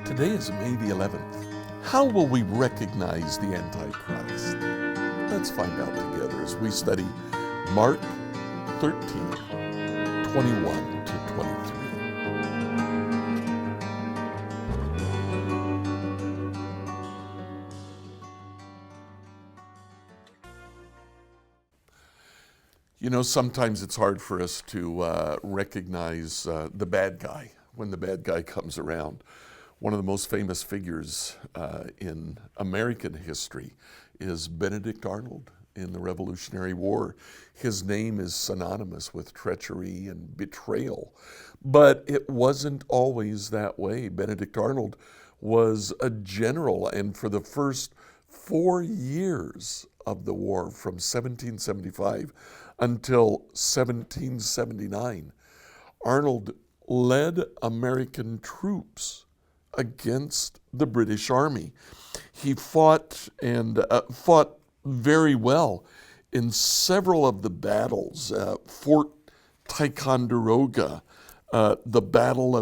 Today is May the 11th. How will we recognize the antiChrist? Let's find out together as we study Mark 13:21 to 23. You know, sometimes it's hard for us to recognize the bad guy when the bad guy comes around. One of the most famous figures in American history is Benedict Arnold in the Revolutionary War. His name is synonymous with treachery and betrayal, but it wasn't always that way. Benedict Arnold was a general, and for the first 4 years of the war, from 1775 until 1779, Arnold led American troops against the British Army. He fought very well in several of the battles. Fort Ticonderoga, the Battle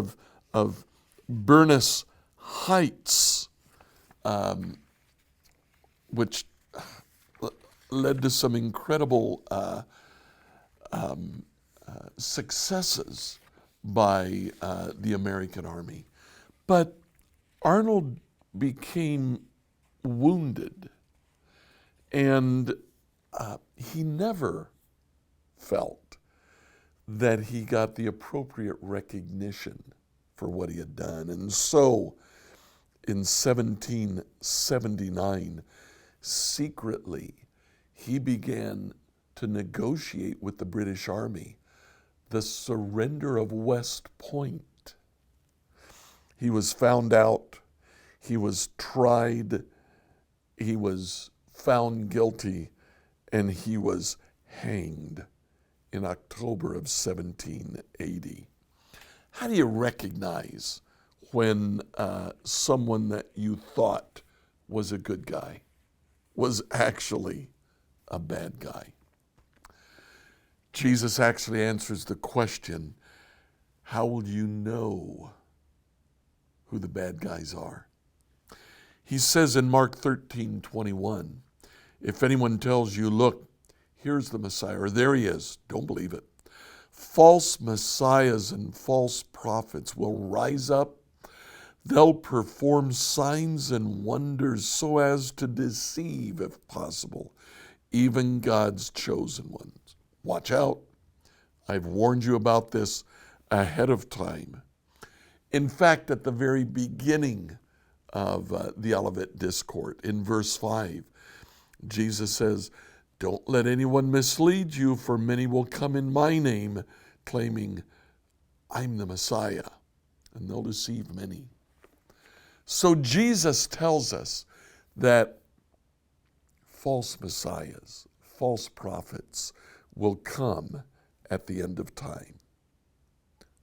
of Burness Heights, which led to some incredible successes by the American Army. But Arnold became wounded, and he never felt that he got the appropriate recognition for what he had done. And so in 1779, secretly, he began to negotiate with the British Army the surrender of West Point. He was found out, he was tried, he was found guilty, and he was hanged in October of 1780. How do you recognize when someone that you thought was a good guy was actually a bad guy? Jesus actually answers the question, how will you know who the bad guys are? He says in Mark 13:21, if anyone tells you, look, here's the Messiah, or there he is, don't believe it. False messiahs and false prophets will rise up. They'll perform signs and wonders so as to deceive, if possible, even God's chosen ones. Watch out. I've warned you about this ahead of time. In fact, at the very beginning of the Olivet Discourse, in verse 5, Jesus says, don't let anyone mislead you, for many will come in my name, claiming I'm the Messiah, and they'll deceive many. So Jesus tells us that false messiahs, false prophets will come at the end of time.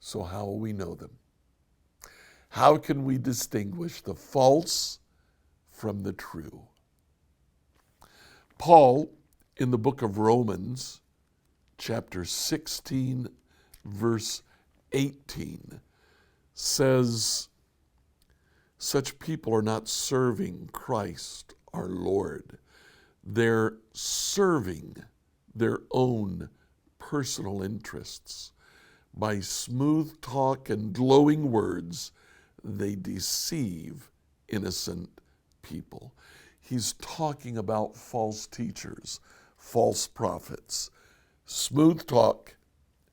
So how will we know them? How can we distinguish the false from the true? Paul, in the book of Romans, chapter 16, verse 18, says, such people are not serving Christ our Lord. They're serving their own personal interests. By smooth talk and glowing words, they deceive innocent people. He's talking about false teachers, false prophets, smooth talk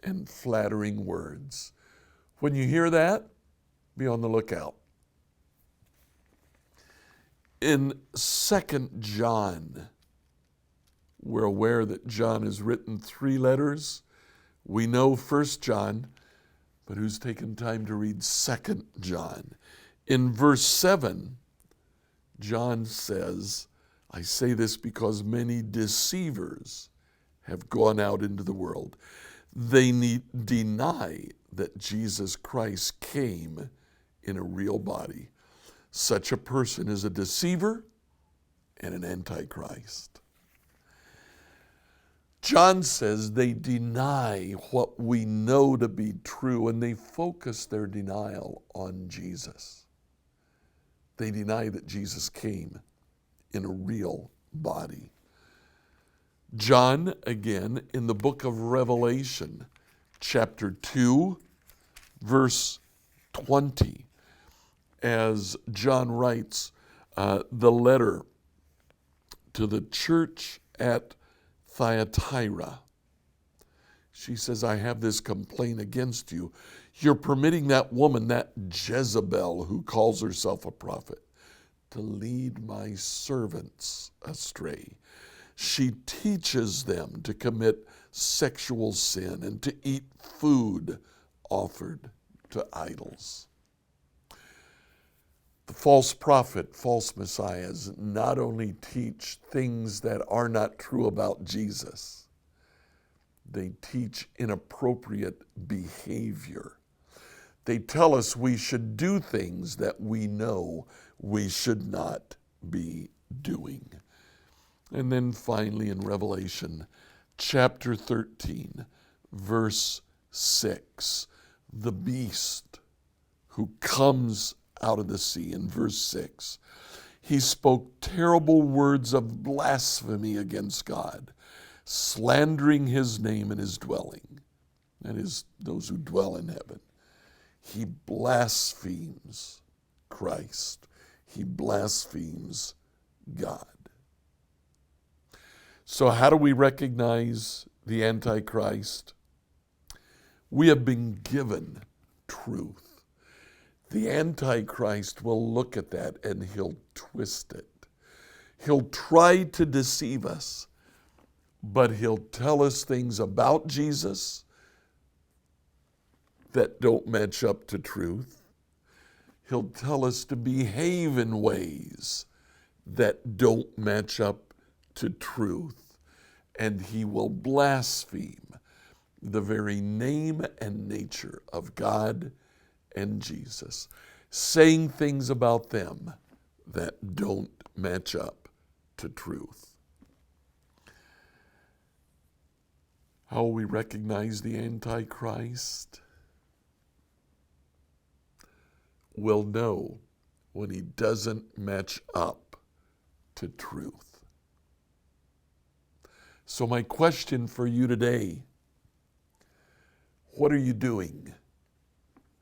and flattering words. When you hear that, be on the lookout. In 2 John, we're aware that John has written 3 letters. We know 1 John, but who's taken time to read 2 John? In verse 7, John says, I say this because many deceivers have gone out into the world. They deny that Jesus Christ came in a real body. Such a person is a deceiver and an antichrist. John says they deny what we know to be true, and they focus their denial on Jesus. They deny that Jesus came in a real body. John, again, in the book of Revelation, chapter 2, verse 20, as John writes the letter to the church at Thyatira. She says, I have this complaint against you. You're permitting that woman, that Jezebel, who calls herself a prophet, to lead my servants astray. She teaches them to commit sexual sin and to eat food offered to idols. The false prophet, false messiahs not only teach things that are not true about Jesus, they teach inappropriate behavior. They tell us we should do things that we know we should not be doing. And then finally in Revelation chapter 13, verse 6, the beast who comes out of the sea, in verse 6, he spoke terrible words of blasphemy against God, slandering his name and his dwelling, that is, those who dwell in heaven. He blasphemes Christ. He blasphemes God. So how do we recognize the Antichrist? We have been given truth. The Antichrist will look at that and he'll twist it. He'll try to deceive us, but he'll tell us things about Jesus that don't match up to truth. He'll tell us to behave in ways that don't match up to truth, and he will blaspheme the very name and nature of God and Jesus, saying things about them that don't match up to truth. How will we recognize the Antichrist? We'll know when he doesn't match up to truth. So my question for you today, what are you doing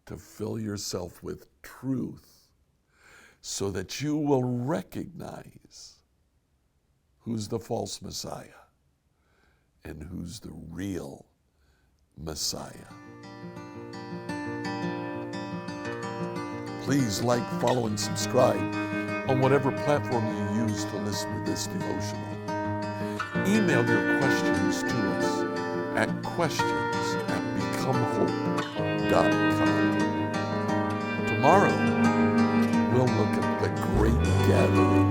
to fill yourself with truth so that you will recognize who's the false Messiah and who's the real Messiah? Please like, follow, and subscribe on whatever platform you use to listen to this devotional. Email your questions to us at questions@becomehope.com. Tomorrow, we'll look at the great gathering